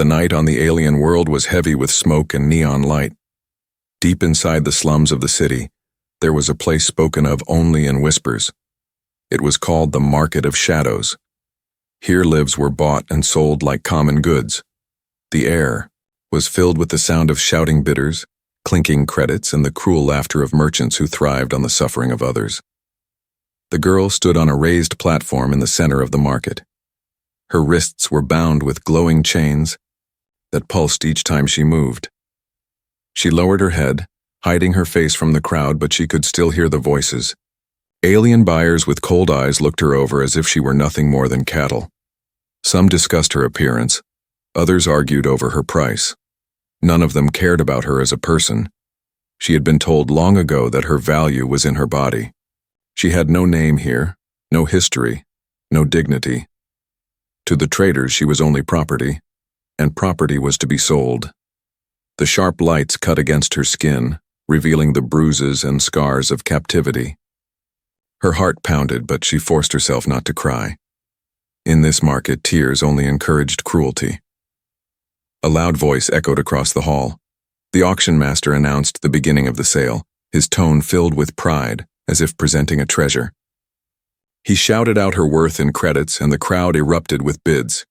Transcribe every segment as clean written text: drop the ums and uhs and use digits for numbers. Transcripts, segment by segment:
The night on the alien world was heavy with smoke and neon light. Deep inside the slums of the city, there was a place spoken of only in whispers. It was called the Market of Shadows. Here lives were bought and sold like common goods. The air was filled with the sound of shouting bidders, clinking credits, and the cruel laughter of merchants who thrived on the suffering of others. The girl stood on a raised platform in the center of the market. Her wrists were bound with glowing chains that pulsed each time she moved. She lowered her head, hiding her face from the crowd, but she could still hear the voices. Alien buyers with cold eyes looked her over as if she were nothing more than cattle. Some discussed her appearance, others argued over her price. None of them cared about her as a person. She had been told long ago that her value was in her body. She had no name here, no history, no dignity. To the traders she was only property, and property was to be sold. The sharp lights cut against her skin, revealing the bruises and scars of captivity. Her heart pounded, but she forced herself not to cry. In this market, tears only encouraged cruelty. A loud voice echoed across the hall. The auction master announced the beginning of the sale, his tone filled with pride, as if presenting a treasure. He shouted out her worth in credits, and the crowd erupted with bids.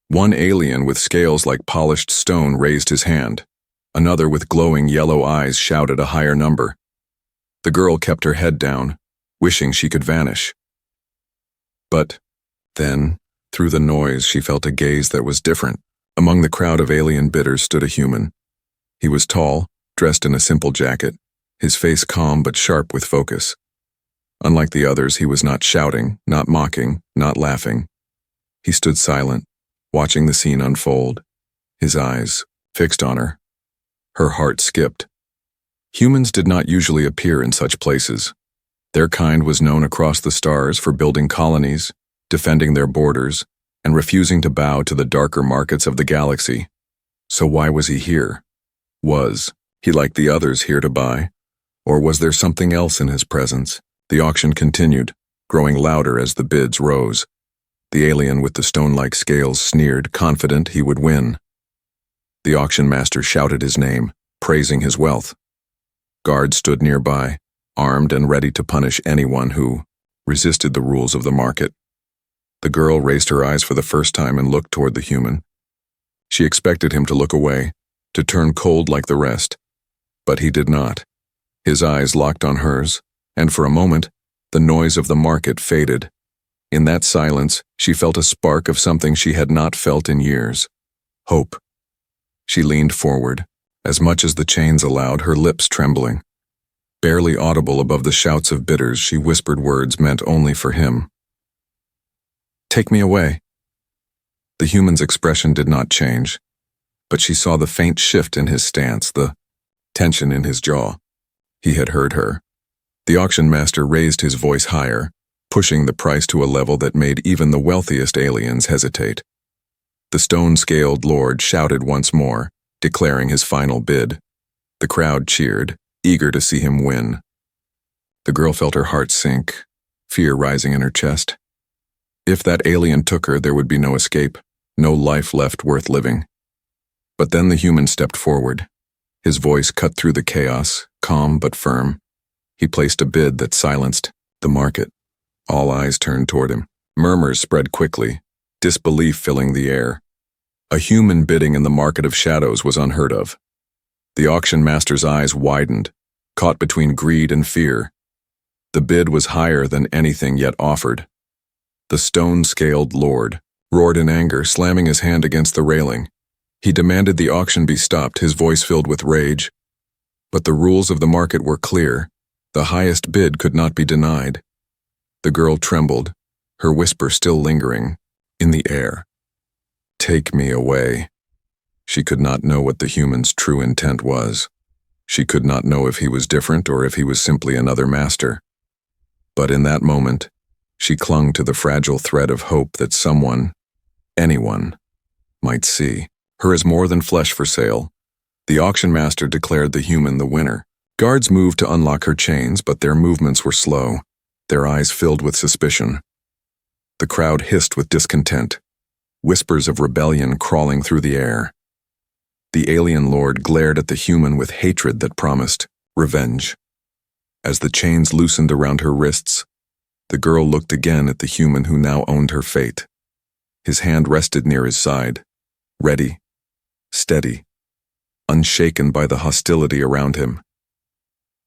One alien with scales like polished stone raised his hand. Another with glowing yellow eyes shouted a higher number. The girl kept her head down, wishing she could vanish. But then, through the noise, she felt a gaze that was different. Among the crowd of alien bidders stood a human. He was tall, dressed in a simple jacket, his face calm but sharp with focus. Unlike the others, he was not shouting, not mocking, not laughing. He stood silent, watching the scene unfold, his eyes fixed on her. Her heart skipped. Humans did not usually appear in such places. Their kind was known across the stars for building colonies, defending their borders, and refusing to bow to the darker markets of the galaxy. So why was he here? Was he like the others here to buy? Or was there something else in his presence? The auction continued, growing louder as the bids rose. The alien with the stone-like scales sneered, confident he would win. The auction master shouted his name, praising his wealth. Guards stood nearby, armed and ready to punish anyone who resisted the rules of the market. The girl raised her eyes for the first time and looked toward the human. She expected him to look away, to turn cold like the rest. But he did not. His eyes locked on hers, and for a moment, the noise of the market faded. In that silence, she felt a spark of something she had not felt in years. Hope. She leaned forward, as much as the chains allowed, her lips trembling. Barely audible above the shouts of bidders, she whispered words meant only for him. "Take me away." The human's expression did not change, but she saw the faint shift in his stance, the tension in his jaw. He had heard her. The auction master raised his voice higher, pushing the price to a level that made even the wealthiest aliens hesitate. The stone-scaled lord shouted once more, declaring his final bid. The crowd cheered, eager to see him win. The girl felt her heart sink, fear rising in her chest. If that alien took her, there would be no escape, no life left worth living. But then the human stepped forward. His voice cut through the chaos, calm but firm. He placed a bid that silenced the market. All eyes turned toward him. Murmurs spread quickly, disbelief filling the air. A human bidding in the market of shadows was unheard of. The auction master's eyes widened, caught between greed and fear. The bid was higher than anything yet offered. The stone-scaled lord roared in anger, slamming his hand against the railing. He demanded the auction be stopped, his voice filled with rage. But the rules of the market were clear. The highest bid could not be denied. The girl trembled, her whisper still lingering in the air. "Take me away." She could not know what the human's true intent was. She could not know if he was different or if he was simply another master. But in that moment, she clung to the fragile thread of hope that someone, anyone, might see her as more than flesh for sale. The auction master declared the human the winner. Guards moved to unlock her chains, but their movements were slow, their eyes filled with suspicion. The crowd hissed with discontent. whispers of rebellion crawling through the air. The alien lord glared at the human with hatred that promised revenge. As the chains loosened around her wrists, the girl looked again at the human who now owned her fate. His hand rested near his side, ready, steady, unshaken by the hostility around him.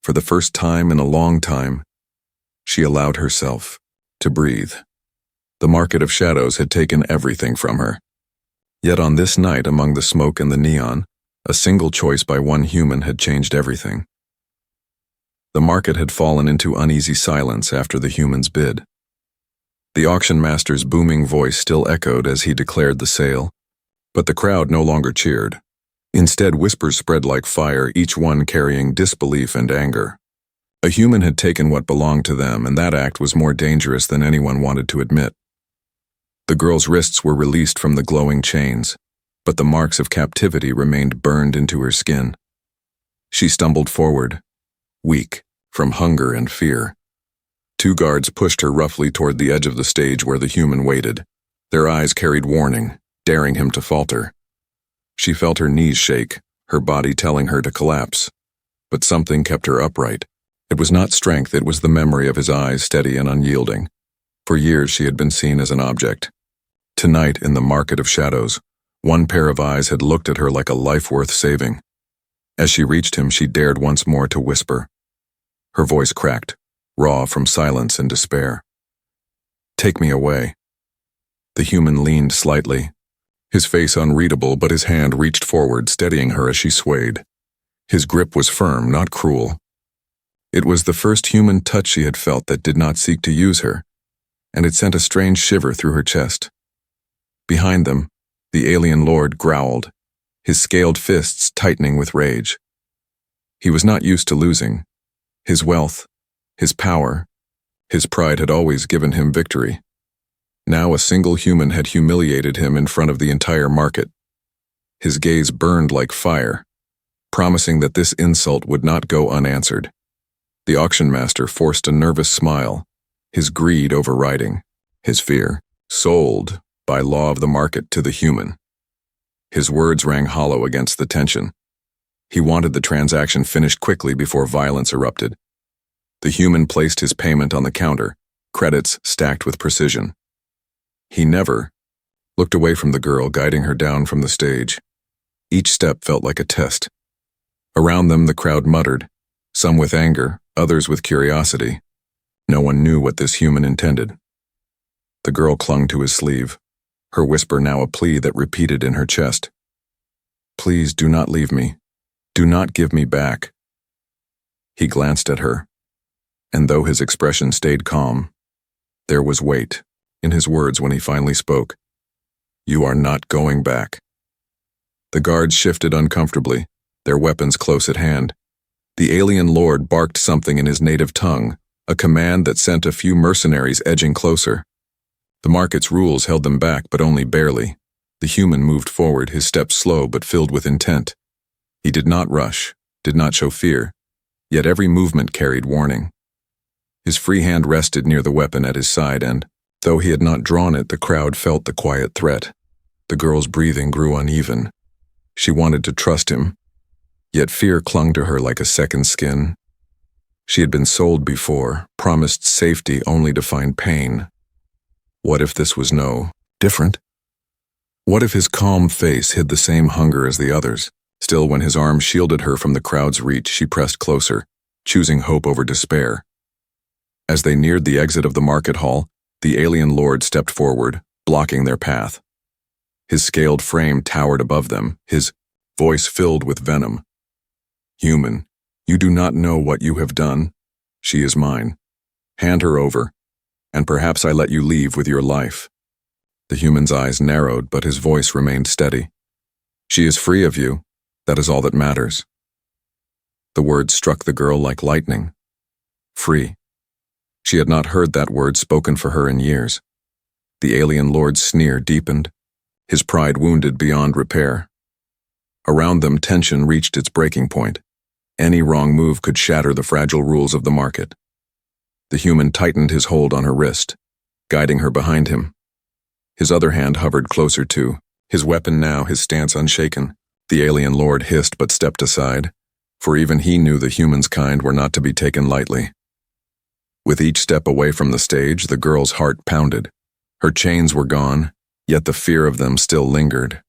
For the first time in a long time, she allowed herself to breathe. The market of shadows had taken everything from her. Yet on this night, among the smoke and the neon, a single choice by one human had changed everything. The market had fallen into uneasy silence after the human's bid. The auction master's booming voice still echoed as he declared the sale, but the crowd no longer cheered. Instead, whispers spread like fire, each one carrying disbelief and anger. A human had taken what belonged to them, and that act was more dangerous than anyone wanted to admit. The girl's wrists were released from the glowing chains, but the marks of captivity remained burned into her skin. She stumbled forward, weak from hunger and fear. Two guards pushed her roughly toward the edge of the stage where the human waited. Their eyes carried warning, daring him to falter. She felt her knees shake, her body telling her to collapse. But something kept her upright. It was not strength, it was the memory of his eyes, steady and unyielding. For years she had been seen as an object. Tonight, in the market of shadows, one pair of eyes had looked at her like a life worth saving. As she reached him, she dared once more to whisper. Her voice cracked, raw from silence and despair. "Take me away." The human leaned slightly, his face unreadable, but his hand reached forward, steadying her as she swayed. His grip was firm, not cruel. It was the first human touch she had felt that did not seek to use her, and it sent a strange shiver through her chest. Behind them, the alien lord growled, his scaled fists tightening with rage. He was not used to losing. His wealth, his power, his pride had always given him victory. Now a single human had humiliated him in front of the entire market. His gaze burned like fire, promising that this insult would not go unanswered. The auction master forced a nervous smile, his greed overriding his fear, sold by law of the market to the human. His words rang hollow against the tension. He wanted the transaction finished quickly before violence erupted. The human placed his payment on the counter, credits stacked with precision. He never looked away from the girl, guiding her down from the stage. Each step felt like a test. Around them, the crowd muttered, some with anger, others with curiosity. No one knew what this human intended. The girl clung to his sleeve, her whisper now a plea that repeated in her chest. "Please do not leave me. Do not give me back." He glanced at her, and though his expression stayed calm, there was weight in his words when he finally spoke. "You are not going back." The guards shifted uncomfortably, their weapons close at hand. The alien lord barked something in his native tongue, a command that sent a few mercenaries edging closer. The market's rules held them back, but only barely. The human moved forward, his steps slow but filled with intent. He did not rush, did not show fear, yet every movement carried warning. His free hand rested near the weapon at his side, and, though he had not drawn it, the crowd felt the quiet threat. The girl's breathing grew uneven. She wanted to trust him, yet fear clung to her like a second skin. She had been sold before, promised safety only to find pain. What if this was different? What if his calm face hid the same hunger as the others? Still, when his arm shielded her from the crowd's reach, she pressed closer, choosing hope over despair. As they neared the exit of the market hall, the alien lord stepped forward, blocking their path. His scaled frame towered above them, his voice filled with venom. "Human, you do not know what you have done. She is mine. Hand her over, and perhaps I let you leave with your life." The human's eyes narrowed, but his voice remained steady. "She is free of you. That is all that matters." The word struck the girl like lightning. Free. She had not heard that word spoken for her in years. The alien lord's sneer deepened, his pride wounded beyond repair. Around them, tension reached its breaking point. Any wrong move could shatter the fragile rules of the market. The human tightened his hold on her wrist, guiding her behind him. His other hand hovered closer to his weapon now, his stance unshaken. The alien lord hissed but stepped aside, for even he knew the human's kind were not to be taken lightly. With each step away from the stage, the girl's heart pounded. Her chains were gone, yet the fear of them still lingered.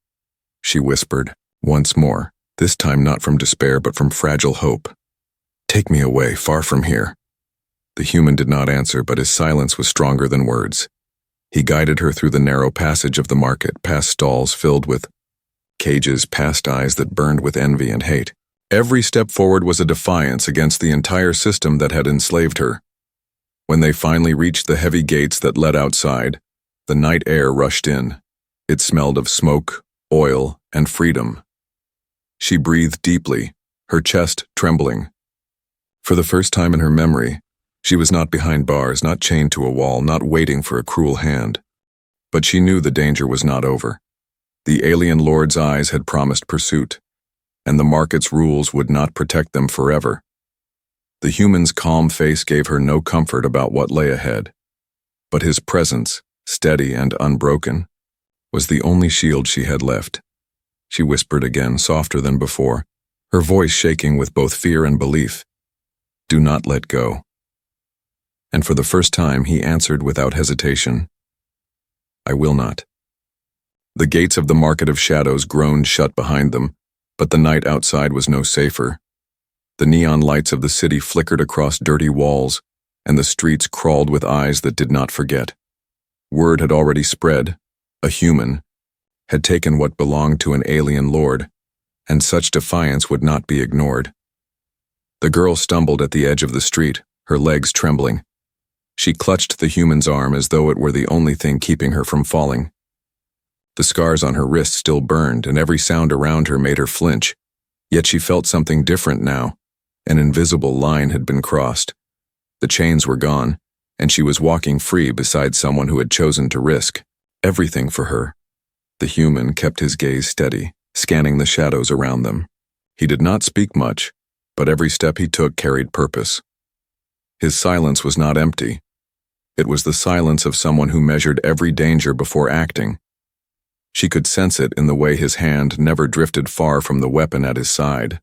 She whispered, once more, this time not from despair but from fragile hope. Take me away, far from here. The human did not answer, but his silence was stronger than words. He guided her through the narrow passage of the market, past stalls filled with cages, past eyes that burned with envy and hate. Every step forward was a defiance against the entire system that had enslaved her. When they finally reached the heavy gates that led outside, the night air rushed in. It smelled of smoke, oil, and freedom. She breathed deeply, her chest trembling. For the first time in her memory, she was not behind bars, not chained to a wall, not waiting for a cruel hand. But she knew the danger was not over. The alien lord's eyes had promised pursuit, and the market's rules would not protect them forever. The human's calm face gave her no comfort about what lay ahead, but his presence, steady and unbroken, was the only shield she had left. She whispered again, softer than before, her voice shaking with both fear and belief. Do not let go. And for the first time he answered without hesitation, I will not. The gates of the Market of Shadows groaned shut behind them, but the night outside was no safer. The neon lights of the city flickered across dirty walls, and the streets crawled with eyes that did not forget. Word had already spread. A human had taken what belonged to an alien lord, and such defiance would not be ignored. The girl stumbled at the edge of the street, her legs trembling. She clutched the human's arm as though it were the only thing keeping her from falling. The scars on her wrists still burned, and every sound around her made her flinch. Yet she felt something different now. An invisible line had been crossed. The chains were gone, and she was walking free beside someone who had chosen to risk everything for her. The human kept his gaze steady, scanning the shadows around them. He did not speak much, but every step he took carried purpose. His silence was not empty. It was the silence of someone who measured every danger before acting. She could sense it in the way his hand never drifted far from the weapon at his side.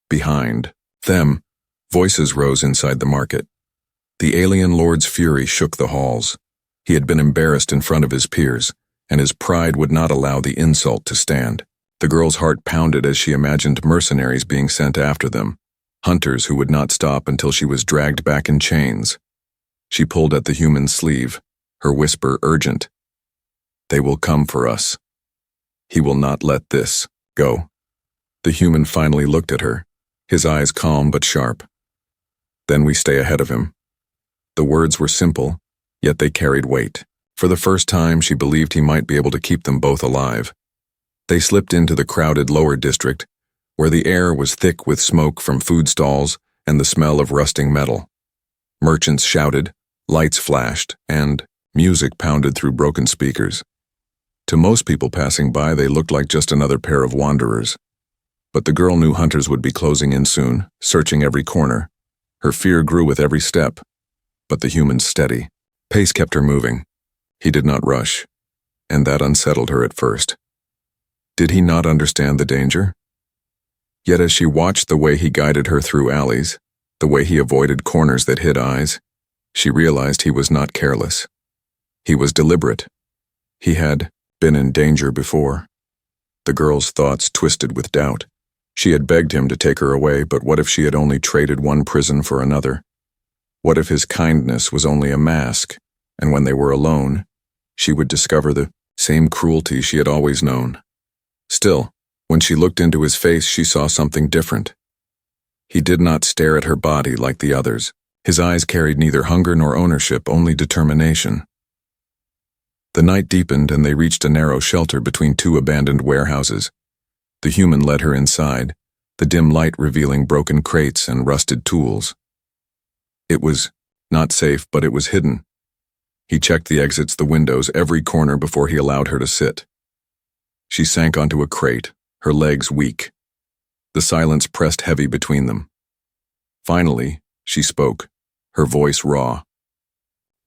Behind them, voices rose inside the market. The alien lord's fury shook the halls. He had been embarrassed in front of his peers, and his pride would not allow the insult to stand. The girl's heart pounded as she imagined mercenaries being sent after them, hunters who would not stop until she was dragged back in chains. She pulled at the human's sleeve, her whisper urgent. They will come for us. He will not let this go. The human finally looked at her, his eyes calm but sharp. Then we stay ahead of him. The words were simple, yet they carried weight. For the first time, she believed he might be able to keep them both alive. They slipped into the crowded lower district, where the air was thick with smoke from food stalls and the smell of rusting metal. Merchants shouted, lights flashed, and music pounded through broken speakers. To most people passing by, they looked like just another pair of wanderers. But the girl knew hunters would be closing in soon, searching every corner. Her fear grew with every step, but the human's steady pace kept her moving. He did not rush, and that unsettled her at first. Did he not understand the danger? Yet as she watched the way he guided her through alleys, the way he avoided corners that hid eyes, she realized he was not careless. He was deliberate. He had been in danger before. The girl's thoughts twisted with doubt. She had begged him to take her away, but what if she had only traded one prison for another? What if his kindness was only a mask, and when they were alone, she would discover the same cruelty she had always known? Still, when she looked into his face, she saw something different. He did not stare at her body like the others. His eyes carried neither hunger nor ownership, only determination. The night deepened, and they reached a narrow shelter between two abandoned warehouses. The human led her inside, the dim light revealing broken crates and rusted tools. It was not safe, but it was hidden. He checked the exits, the windows, every corner before he allowed her to sit. She sank onto a crate, her legs weak. The silence pressed heavy between them. Finally, she spoke, her voice raw.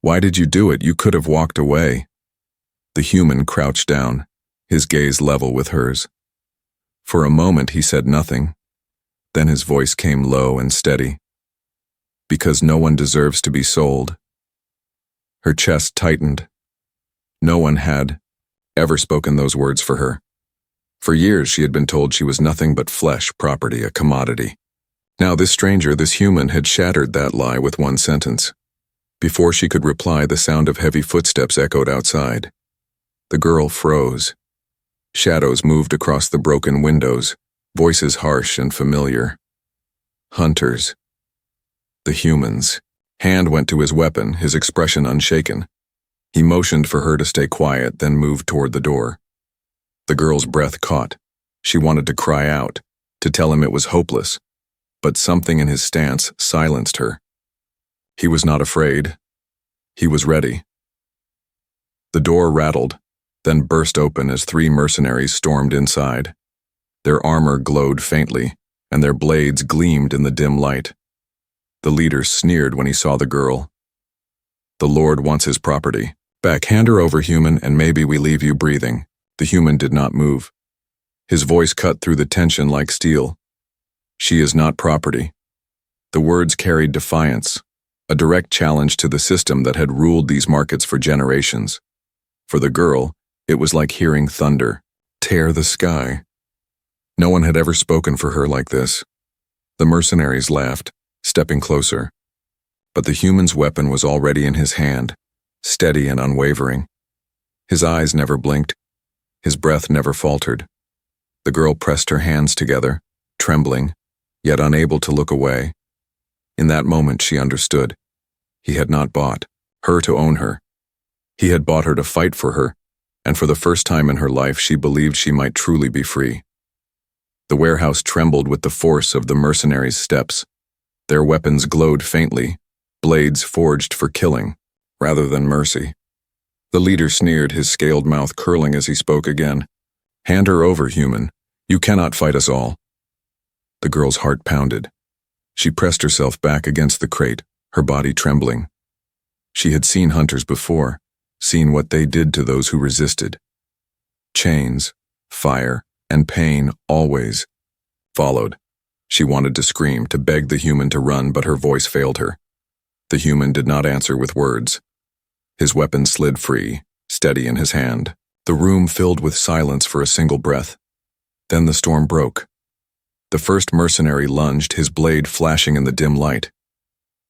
Why did you do it? You could have walked away. The human crouched down, his gaze level with hers. For a moment he said nothing. Then his voice came low and steady. Because no one deserves to be sold. Her chest tightened. No one had ever spoken those words for her. For years she had been told she was nothing but flesh, property, a commodity. Now this stranger, this human, had shattered that lie with one sentence. Before she could reply, the sound of heavy footsteps echoed outside. The girl froze. Shadows moved across the broken windows, voices harsh and familiar. Hunters. The humans. Hand went to his weapon, his expression unshaken. He motioned for her to stay quiet, then moved toward the door. The girl's breath caught. She wanted to cry out, to tell him it was hopeless. But something in his stance silenced her. He was not afraid. He was ready. The door rattled, then burst open as 3 mercenaries stormed inside. Their armor glowed faintly, and their blades gleamed in the dim light. The leader sneered when he saw the girl. The Lord wants his property. Back, hand her over, human, and maybe we leave you breathing. The human did not move. His voice cut through the tension like steel. She is not property. The words carried defiance, a direct challenge to the system that had ruled these markets for generations. For the girl, it was like hearing thunder tear the sky. No one had ever spoken for her like this. The mercenaries laughed, stepping closer. But the human's weapon was already in his hand, steady and unwavering. His eyes never blinked. His breath never faltered. The girl pressed her hands together, trembling, yet unable to look away. In that moment she understood. He had not bought her to own her. He had bought her to fight for her, and for the first time in her life she believed she might truly be free. The warehouse trembled with the force of the mercenaries' steps. Their weapons glowed faintly, blades forged for killing, rather than mercy. The leader sneered, his scaled mouth curling as he spoke again. Hand her over, human. You cannot fight us all. The girl's heart pounded. She pressed herself back against the crate, her body trembling. She had seen hunters before, seen what they did to those who resisted. Chains, fire, and pain always followed. She wanted to scream, to beg the human to run, but her voice failed her. The human did not answer with words. His weapon slid free, steady in his hand. The room filled with silence for a single breath. Then the storm broke. The first mercenary lunged, his blade flashing in the dim light.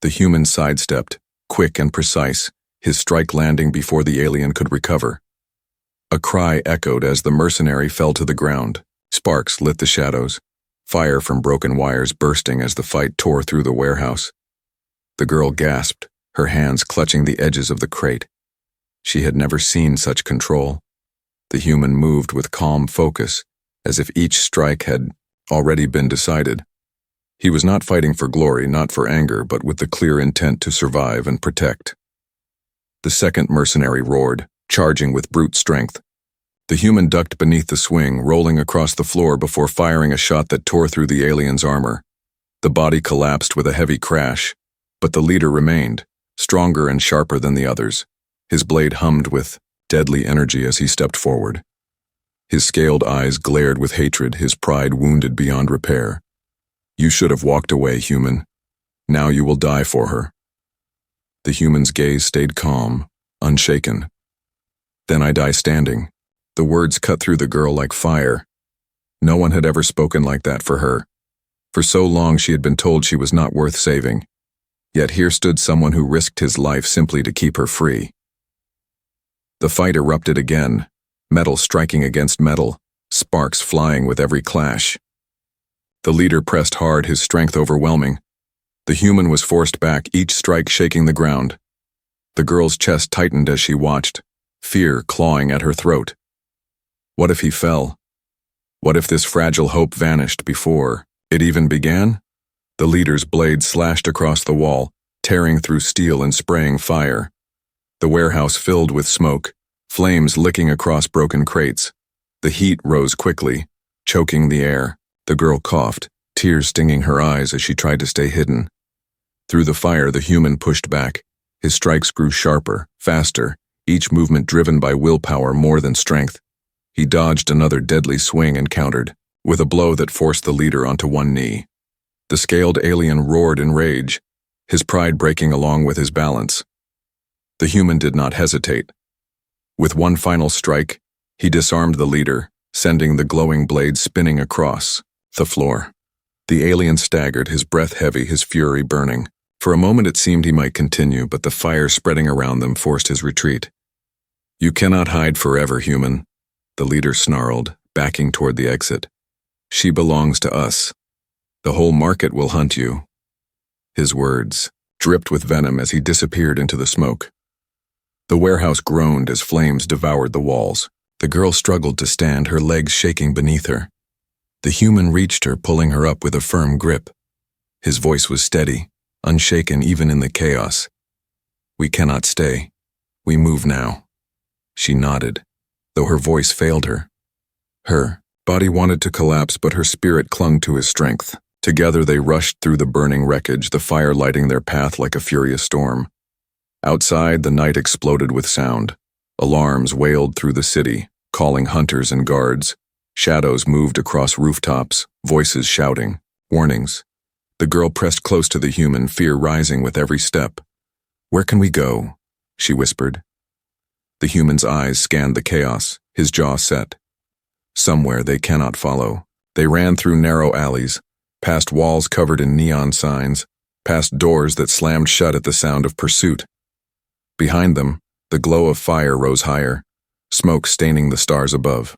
The human sidestepped, quick and precise, his strike landing before the alien could recover. A cry echoed as the mercenary fell to the ground. Sparks lit the shadows, fire from broken wires bursting as the fight tore through the warehouse. The girl gasped, her hands clutching the edges of the crate. She had never seen such control. The human moved with calm focus, as if each strike had already been decided. He was not fighting for glory, not for anger, but with the clear intent to survive and protect. The second mercenary roared, charging with brute strength. The human ducked beneath the swing, rolling across the floor before firing a shot that tore through the alien's armor. The body collapsed with a heavy crash, but the leader remained, stronger and sharper than the others. His blade hummed with deadly energy as he stepped forward. His scaled eyes glared with hatred, his pride wounded beyond repair. You should have walked away, human. Now you will die for her. The human's gaze stayed calm, unshaken. Then I die standing. The words cut through the girl like fire. No one had ever spoken like that for her. For so long she had been told she was not worth saving. Yet here stood someone who risked his life simply to keep her free. The fight erupted again, metal striking against metal, sparks flying with every clash. The leader pressed hard, his strength overwhelming. The human was forced back, each strike shaking the ground. The girl's chest tightened as she watched, fear clawing at her throat. What if he fell? What if this fragile hope vanished before it even began? The leader's blade slashed across the wall, tearing through steel and spraying fire. The warehouse filled with smoke, flames licking across broken crates. The heat rose quickly, choking the air. The girl coughed, tears stinging her eyes as she tried to stay hidden. Through the fire, the human pushed back. His strikes grew sharper, faster, each movement driven by willpower more than strength. He dodged another deadly swing and countered, with a blow that forced the leader onto one knee. The scaled alien roared in rage, his pride breaking along with his balance. The human did not hesitate. With one final strike, he disarmed the leader, sending the glowing blade spinning across the floor. The alien staggered, his breath heavy, his fury burning. For a moment it seemed he might continue, but the fire spreading around them forced his retreat. "You cannot hide forever, human," the leader snarled, backing toward the exit. "She belongs to us. The whole market will hunt you." His words dripped with venom as he disappeared into the smoke. The warehouse groaned as flames devoured the walls. The girl struggled to stand, her legs shaking beneath her. The human reached her, pulling her up with a firm grip. His voice was steady, unshaken even in the chaos. "We cannot stay. We move now." She nodded, though her voice failed her. Her body wanted to collapse, but her spirit clung to his strength. Together they rushed through the burning wreckage, the fire lighting their path like a furious storm. Outside, the night exploded with sound. Alarms wailed through the city, calling hunters and guards. Shadows moved across rooftops, voices shouting, warnings. The girl pressed close to the human, fear rising with every step. "Where can we go?" she whispered. The human's eyes scanned the chaos, his jaw set. Somewhere they cannot follow. They ran through narrow alleys, past walls covered in neon signs, past doors that slammed shut at the sound of pursuit. Behind them, the glow of fire rose higher, smoke staining the stars above.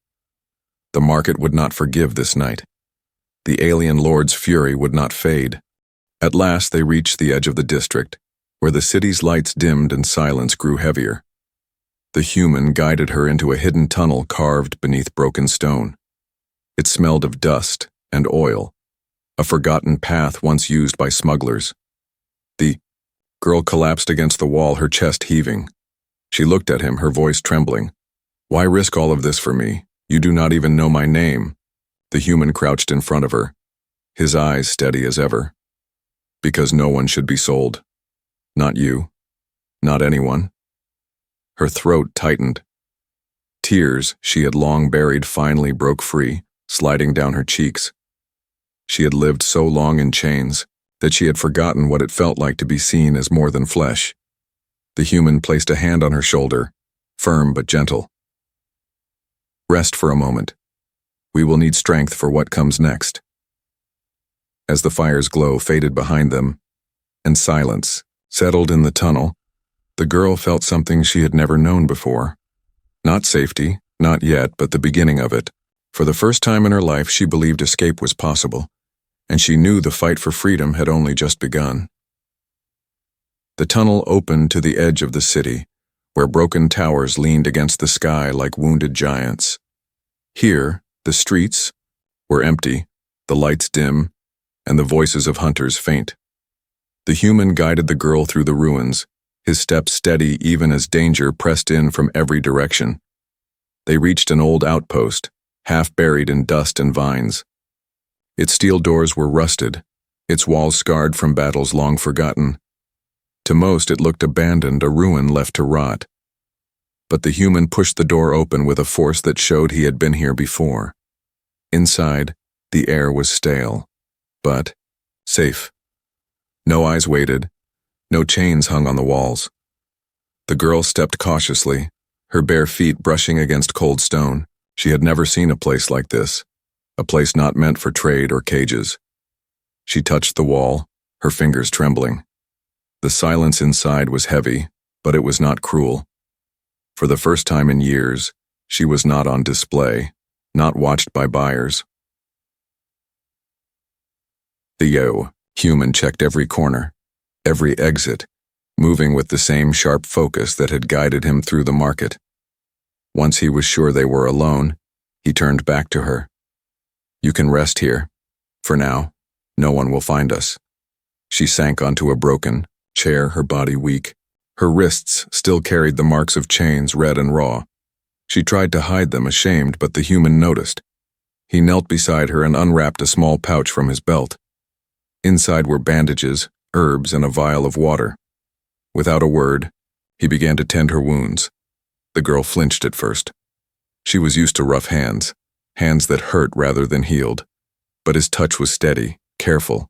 The market would not forgive this night. The alien lord's fury would not fade. At last they reached the edge of the district, where the city's lights dimmed and silence grew heavier. The human guided her into a hidden tunnel carved beneath broken stone. It smelled of dust and oil, a forgotten path once used by smugglers. The girl collapsed against the wall, her chest heaving. She looked at him, her voice trembling. "Why risk all of this for me? You do not even know my name." The human crouched in front of her, his eyes steady as ever. "Because no one should be sold. Not you. Not anyone." Her throat tightened. Tears she had long buried finally broke free, sliding down her cheeks. She had lived so long in chains that she had forgotten what it felt like to be seen as more than flesh. The human placed a hand on her shoulder, firm but gentle. "Rest for a moment. We will need strength for what comes next." As the fire's glow faded behind them, and silence settled in the tunnel, the girl felt something she had never known before. Not safety, not yet, but the beginning of it. For the first time in her life, she believed escape was possible, and she knew the fight for freedom had only just begun. The tunnel opened to the edge of the city, where broken towers leaned against the sky like wounded giants. Here, the streets were empty, the lights dim, and the voices of hunters faint. The human guided the girl through the ruins, his steps steady even as danger pressed in from every direction. They reached an old outpost, half buried in dust and vines. Its steel doors were rusted, its walls scarred from battles long forgotten. To most it looked abandoned, a ruin left to rot. But the human pushed the door open with a force that showed he had been here before. Inside, the air was stale, but safe. No eyes waited, no chains hung on the walls. The girl stepped cautiously, her bare feet brushing against cold stone. She had never seen a place like this, a place not meant for trade or cages. She touched the wall, her fingers trembling. The silence inside was heavy, but it was not cruel. For the first time in years, she was not on display, not watched by buyers. The human checked every corner, every exit, moving with the same sharp focus that had guided him through the market. Once he was sure they were alone, he turned back to her. "You can rest here. For now, no one will find us." She sank onto a broken chair, her body weak. Her wrists still carried the marks of chains, red and raw. She tried to hide them, ashamed, but the human noticed. He knelt beside her and unwrapped a small pouch from his belt. Inside were bandages, herbs, and a vial of water. Without a word, he began to tend her wounds. The girl flinched at first. She was used to rough hands, hands that hurt rather than healed. But his touch was steady, careful.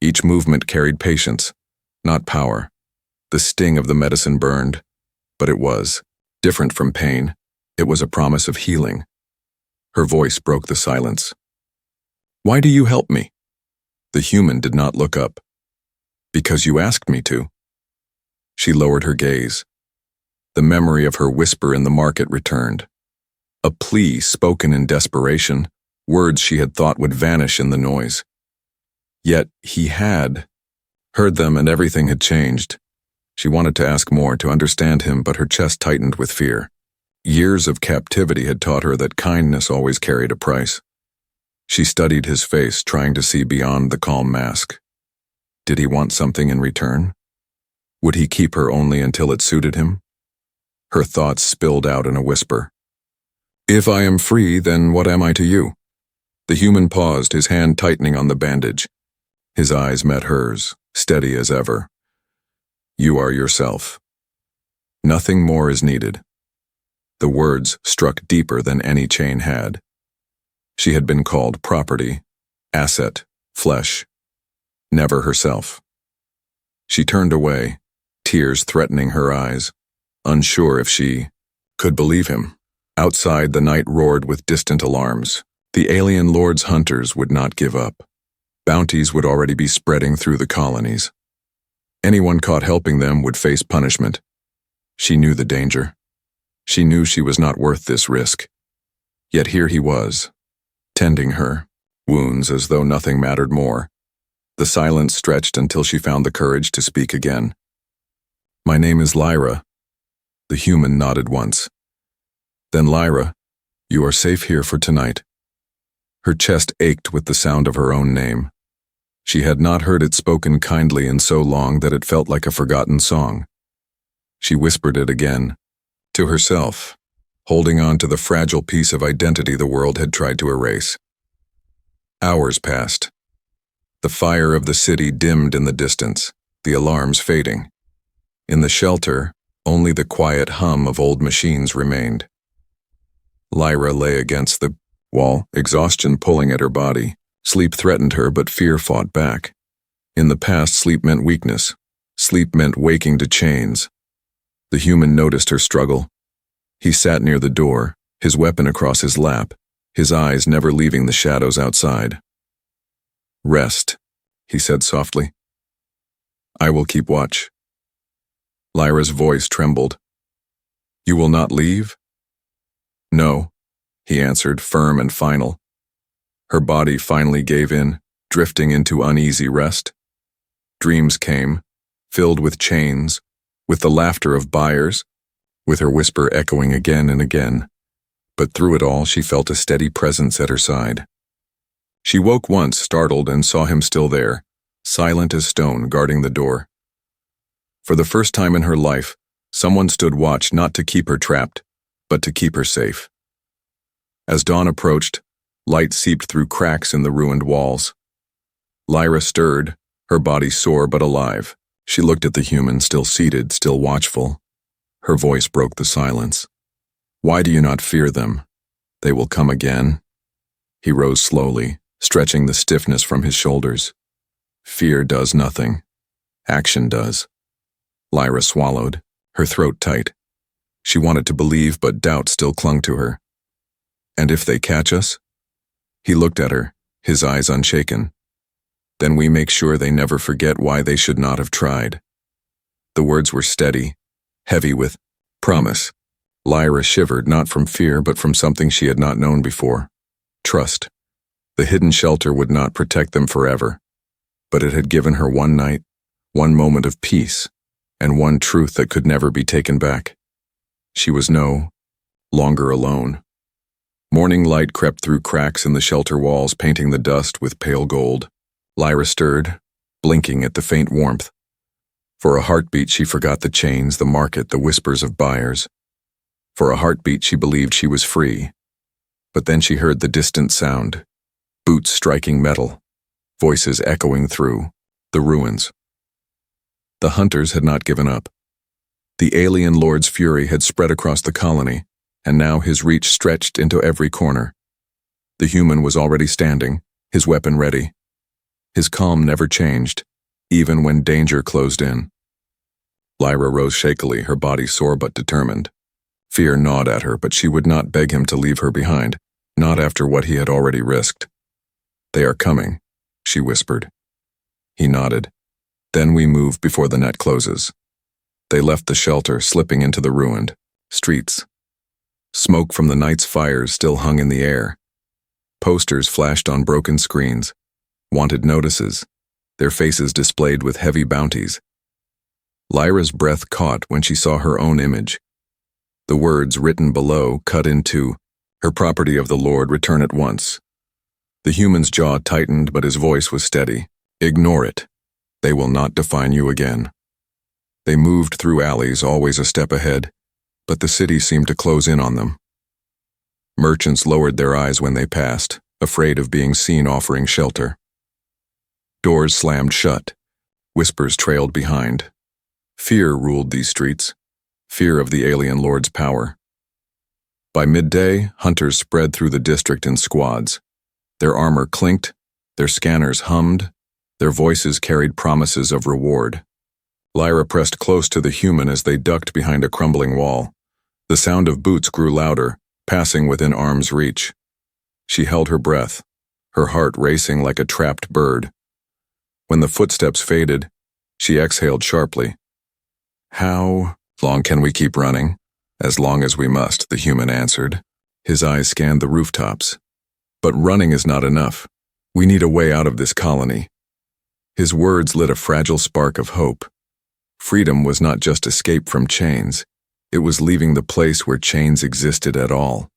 Each movement carried patience, not power. The sting of the medicine burned, but it was different from pain. It was a promise of healing. Her voice broke the silence. "Why do you help me?" The human did not look up. "Because you asked me to." She lowered her gaze. The memory of her whisper in the market returned. A plea spoken in desperation, words she had thought would vanish in the noise. Yet he had heard them, and everything had changed. She wanted to ask more, to understand him, but her chest tightened with fear. Years of captivity had taught her that kindness always carried a price. She studied his face, trying to see beyond the calm mask. Did he want something in return? Would he keep her only until it suited him? Her thoughts spilled out in a whisper. "If I am free, then what am I to you?" The human paused, his hand tightening on the bandage. His eyes met hers, steady as ever. "You are yourself. Nothing more is needed." The words struck deeper than any chain had. She had been called property, asset, flesh, never herself. She turned away, tears threatening her eyes, unsure if she could believe him. Outside, the night roared with distant alarms. The alien lord's hunters would not give up. Bounties would already be spreading through the colonies. Anyone caught helping them would face punishment. She knew the danger. She knew she was not worth this risk. Yet here he was, tending her wounds as though nothing mattered more. The silence stretched until she found the courage to speak again. "My name is Lyra." The human nodded once. "Then Lyra, you are safe here for tonight." Her chest ached with the sound of her own name. She had not heard it spoken kindly in so long that it felt like a forgotten song. She whispered it again, to herself, holding on to the fragile piece of identity the world had tried to erase. Hours passed. The fire of the city dimmed in the distance, the alarms fading. In the shelter, only the quiet hum of old machines remained. Lyra lay against the wall, exhaustion pulling at her body. Sleep threatened her, but fear fought back. In the past, sleep meant weakness. Sleep meant waking to chains. The human noticed her struggle. He sat near the door, his weapon across his lap, his eyes never leaving the shadows outside. "Rest," he said softly. "I will keep watch." Lyra's voice trembled. "You will not leave?" "No," he answered, firm and final. Her body finally gave in, drifting into uneasy rest. Dreams came, filled with chains, with the laughter of buyers, with her whisper echoing again and again. But through it all, she felt a steady presence at her side. She woke once, startled, and saw him still there, silent as stone, guarding the door. For the first time in her life, someone stood watch, not to keep her trapped, but to keep her safe. As dawn approached, light seeped through cracks in the ruined walls. Lyra stirred, her body sore but alive. She looked at the human, still seated, still watchful. Her voice broke the silence. "Why do you not fear them? They will come again." He rose slowly, stretching the stiffness from his shoulders. "Fear does nothing. Action does." Lyra swallowed, her throat tight. She wanted to believe, but doubt still clung to her. "And if they catch us?" He looked at her, his eyes unshaken. "Then we make sure they never forget why they should not have tried." The words were steady, heavy with promise. Lyra shivered, not from fear, but from something she had not known before. Trust. The hidden shelter would not protect them forever, but it had given her one night, one moment of peace, and one truth that could never be taken back. She was no longer alone. Morning light crept through cracks in the shelter walls, painting the dust with pale gold. Lyra stirred, blinking at the faint warmth. For a heartbeat, she forgot the chains, the market, the whispers of buyers. For a heartbeat, she believed she was free. But then she heard the distant sound, boots striking metal, voices echoing through the ruins. The hunters had not given up. The alien lord's fury had spread across the colony, and now his reach stretched into every corner. The human was already standing, his weapon ready. His calm never changed, even when danger closed in. Lyra rose shakily, her body sore but determined. Fear gnawed at her, but she would not beg him to leave her behind, not after what he had already risked. "They are coming," she whispered. He nodded. "Then we move before the net closes." They left the shelter, slipping into the ruined streets. Smoke from the night's fires still hung in the air. Posters flashed on broken screens, wanted notices, their faces displayed with heavy bounties. Lyra's breath caught when she saw her own image. The words written below cut into, "Her property of the Lord, return at once." The human's jaw tightened, but his voice was steady. "Ignore it. They will not define you again." They moved through alleys, always a step ahead, but the city seemed to close in on them. Merchants lowered their eyes when they passed, afraid of being seen offering shelter. Doors slammed shut. Whispers trailed behind. Fear ruled these streets, fear of the alien lord's power. By midday, hunters spread through the district in squads. Their armor clinked, their scanners hummed, their voices carried promises of reward. Lyra pressed close to the human as they ducked behind a crumbling wall. The sound of boots grew louder, passing within arm's reach. She held her breath, her heart racing like a trapped bird. When the footsteps faded, she exhaled sharply. "How long can we keep running?" "As long as we must," the human answered. His eyes scanned the rooftops. "But running is not enough. We need a way out of this colony." His words lit a fragile spark of hope. Freedom was not just escape from chains. It was leaving the place where chains existed at all.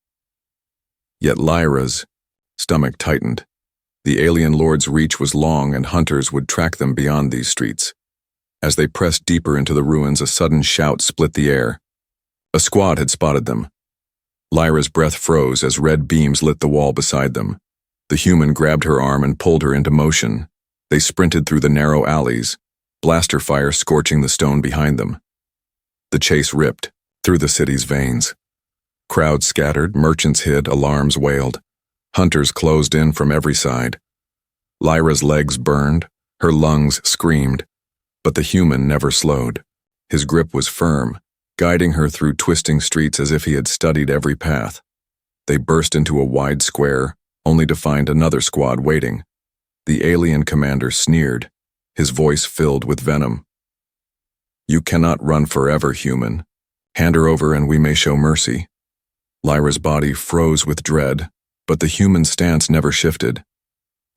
Yet Lyra's stomach tightened. The alien lord's reach was long, and hunters would track them beyond these streets. As they pressed deeper into the ruins, a sudden shout split the air. A squad had spotted them. Lyra's breath froze as red beams lit the wall beside them. The human grabbed her arm and pulled her into motion. They sprinted through the narrow alleys, blaster fire scorching the stone behind them. The chase ripped through the city's veins. Crowds scattered, merchants hid, alarms wailed. Hunters closed in from every side. Lyra's legs burned, her lungs screamed, but the human never slowed. His grip was firm, guiding her through twisting streets as if he had studied every path. They burst into a wide square, only to find another squad waiting. The alien commander sneered, his voice filled with venom. "You cannot run forever, human. Hand her over and we may show mercy." Lyra's body froze with dread, but the human stance never shifted.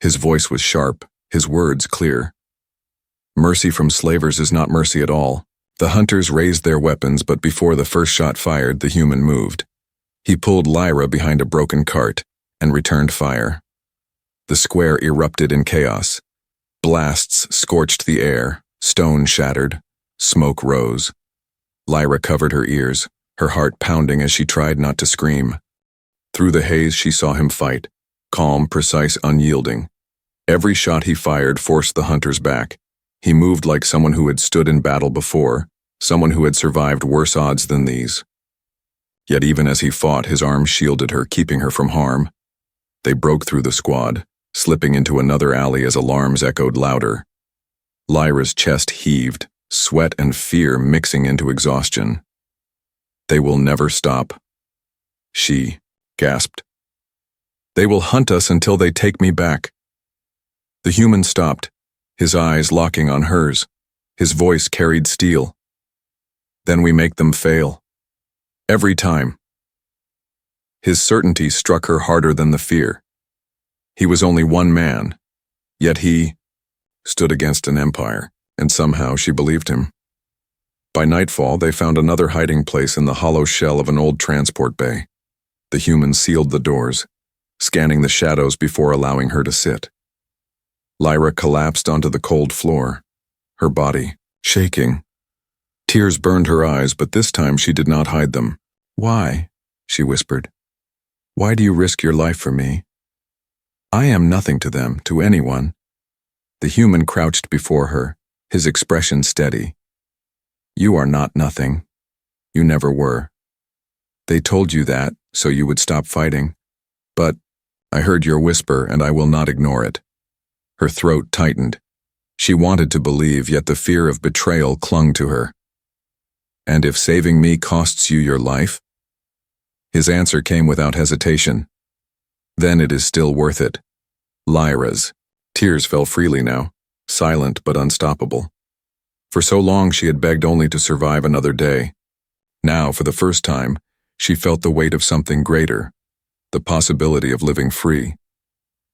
His voice was sharp, his words clear. "Mercy from slavers is not mercy at all." The hunters raised their weapons, but before the first shot fired, the human moved. He pulled Lyra behind a broken cart and returned fire. The square erupted in chaos. Blasts scorched the air, stone shattered, smoke rose. Lyra covered her ears, her heart pounding as she tried not to scream. Through the haze she saw him fight, calm, precise, unyielding. Every shot he fired forced the hunters back. He moved like someone who had stood in battle before, someone who had survived worse odds than these. Yet even as he fought, his arms shielded her, keeping her from harm. They broke through the squad, slipping into another alley as alarms echoed louder. Lyra's chest heaved, sweat and fear mixing into exhaustion. "They will never stop," she gasped. "They will hunt us until they take me back." The human stopped, his eyes locking on hers. His voice carried steel. "Then we make them fail. Every time." His certainty struck her harder than the fear. He was only one man, yet he stood against an empire, and somehow she believed him. By nightfall, they found another hiding place in the hollow shell of an old transport bay. The human sealed the doors, scanning the shadows before allowing her to sit. Lyra collapsed onto the cold floor, her body shaking. Tears burned her eyes, but this time she did not hide them. "Why?" she whispered. "Why do you risk your life for me? I am nothing to them, to anyone." The human crouched before her, his expression steady. "You are not nothing. You never were. They told you that, so you would stop fighting. But I heard your whisper, and I will not ignore it. Her throat tightened. She wanted to believe, yet the fear of betrayal clung to her. And if saving me costs you your life? His answer came without hesitation. Then it is still worth it. Lyra's. Tears fell freely now, silent but unstoppable. For so long she had begged only to survive another day. Now, for the first time, she felt the weight of something greater, the possibility of living free.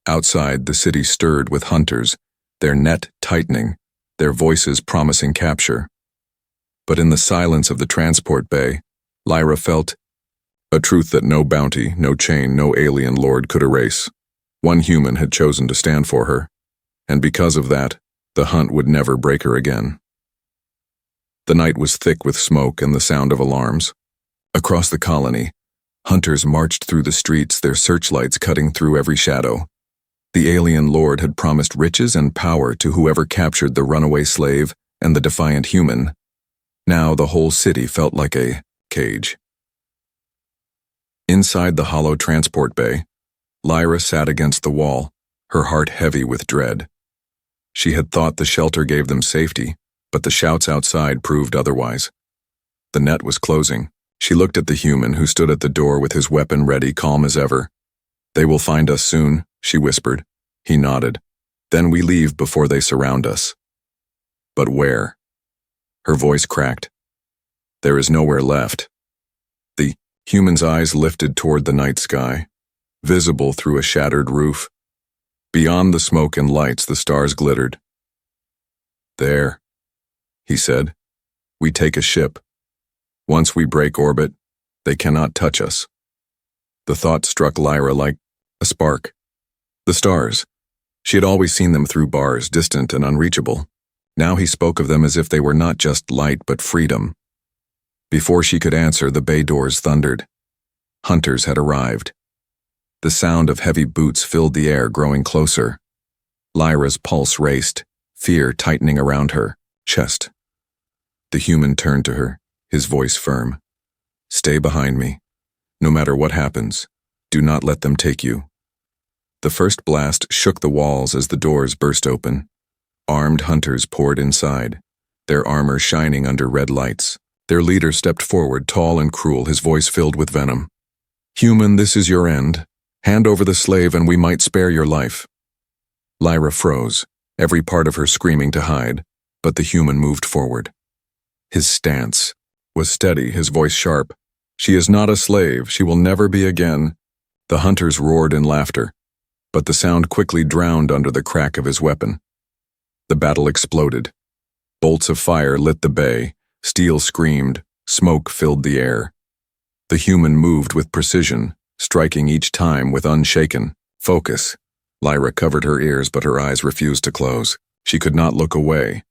Outside, the city stirred with hunters, their net tightening, their voices promising capture. But in the silence of the transport bay, Lyra felt a truth that no bounty, no chain, no alien lord could erase. One human had chosen to stand for her, and because of that, the hunt would never break her again. The night was thick with smoke and the sound of alarms. Across the colony, hunters marched through the streets, their searchlights cutting through every shadow. The alien lord had promised riches and power to whoever captured the runaway slave and the defiant human. Now the whole city felt like a cage. Inside the hollow transport bay, Lyra sat against the wall, her heart heavy with dread. She had thought the shelter gave them safety, but the shouts outside proved otherwise. The net was closing. She looked at the human who stood at the door with his weapon ready, calm as ever. "They will find us soon," she whispered. He nodded. "Then we leave before they surround us." "But where?" Her voice cracked. "There is nowhere left." The human's eyes lifted toward the night sky, visible through a shattered roof. Beyond the smoke and lights, the stars glittered. "There," he said. "We take a ship. Once we break orbit, they cannot touch us." The thought struck Lyra like a spark. The stars. She had always seen them through bars, distant and unreachable. Now he spoke of them as if they were not just light but freedom. Before she could answer, the bay doors thundered. Hunters had arrived. The sound of heavy boots filled the air, growing closer. Lyra's pulse raced, fear tightening around her chest. The human turned to her, his voice firm. "Stay behind me. No matter what happens, do not let them take you." The first blast shook the walls as the doors burst open. Armed hunters poured inside, their armor shining under red lights. Their leader stepped forward, tall and cruel, his voice filled with venom. "Human, this is your end. Hand over the slave and we might spare your life." Lyra froze, every part of her screaming to hide, but the human moved forward. His stance was steady, his voice sharp. "She is not a slave. She will never be again." The hunters roared in laughter, but the sound quickly drowned under the crack of his weapon. The battle exploded. Bolts of fire lit the bay, steel screamed, smoke filled the air. The human moved with precision, striking each time with unshaken focus. Lyra covered her ears, but her eyes refused to close. She could not look away.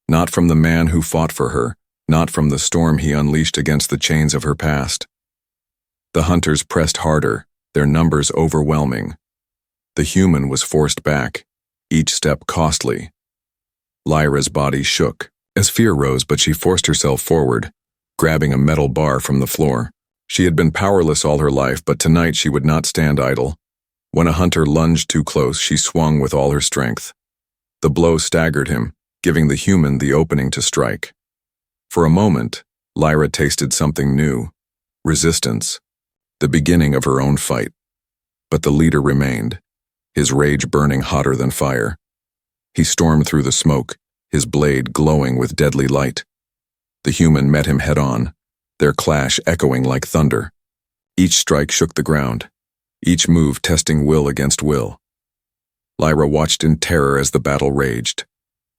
Not from the man who fought for her, not from the storm he unleashed against the chains of her past. The hunters pressed harder, their numbers overwhelming. The human was forced back, each step costly. Lyra's body shook as fear rose, but she forced herself forward, grabbing a metal bar from the floor. She had been powerless all her life, but tonight she would not stand idle. When a hunter lunged too close, she swung with all her strength. The blow staggered him, giving the human the opening to strike. For a moment, Lyra tasted something new, resistance, the beginning of her own fight. But the leader remained, his rage burning hotter than fire. He stormed through the smoke, his blade glowing with deadly light. The human met him head-on, their clash echoing like thunder. Each strike shook the ground, each move testing will against will. Lyra watched in terror as the battle raged.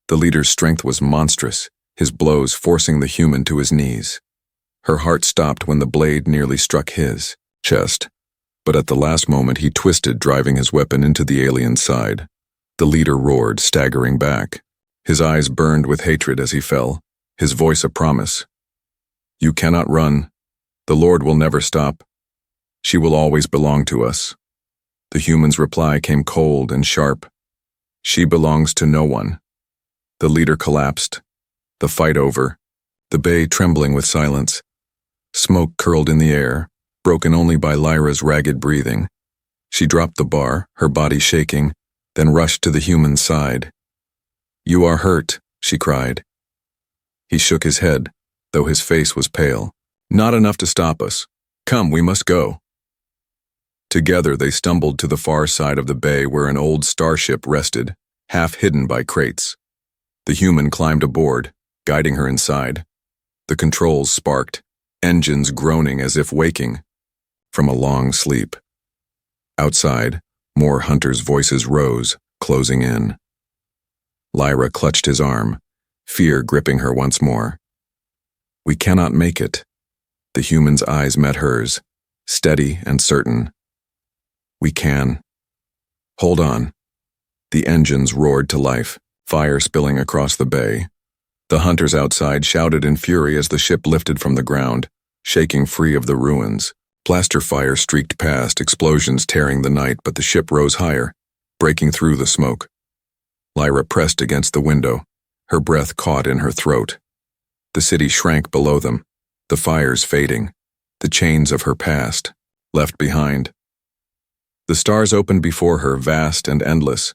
The leader's strength was monstrous, his blows forcing the human to his knees. Her heart stopped when the blade nearly struck his chest, but at the last moment he twisted, driving his weapon into the alien's side. The leader roared, staggering back. His eyes burned with hatred as he fell, his voice a promise. "You cannot run. The Lord will never stop. She will always belong to us." The human's reply came cold and sharp. "She belongs to no one." The leader collapsed, the fight over, the bay trembling with silence. Smoke curled in the air, broken only by Lyra's ragged breathing. She dropped the bar, her body shaking, then rushed to the human's side. "You are hurt," she cried. He shook his head, though his face was pale. "Not enough to stop us. Come, we must go." Together they stumbled to the far side of the bay where an old starship rested, half hidden by crates. The human climbed aboard, guiding her inside. The controls sparked, engines groaning as if waking from a long sleep. Outside, more hunters' voices rose, closing in. Lyra clutched his arm, fear gripping her once more. "We cannot make it." The human's eyes met hers, steady and certain. "We can. Hold on." The engines roared to life, fire spilling across the bay. The hunters outside shouted in fury as the ship lifted from the ground, shaking free of the ruins. Plaster fire streaked past, explosions tearing the night, but the ship rose higher, breaking through the smoke. Lyra pressed against the window, her breath caught in her throat. The city shrank below them, the fires fading, the chains of her past, left behind. The stars opened before her, vast and endless.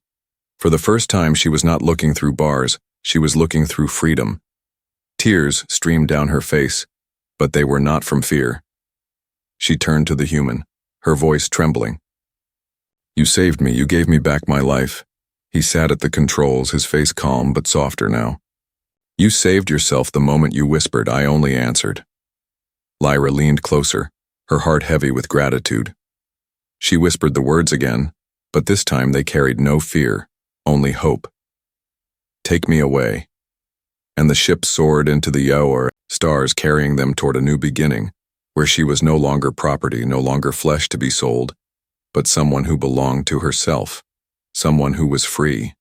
For the first time she was not looking through bars, she was looking through freedom. Tears streamed down her face, but they were not from fear. She turned to the human, her voice trembling. "You saved me, you gave me back my life." He sat at the controls, his face calm but softer now. "You saved yourself the moment you whispered, I only answered." Lyra leaned closer, her heart heavy with gratitude. She whispered the words again, but this time they carried no fear, only hope. "Take me away." And the ship soared into the Yaor, stars carrying them toward a new beginning, where she was no longer property, no longer flesh to be sold, but someone who belonged to herself, someone who was free.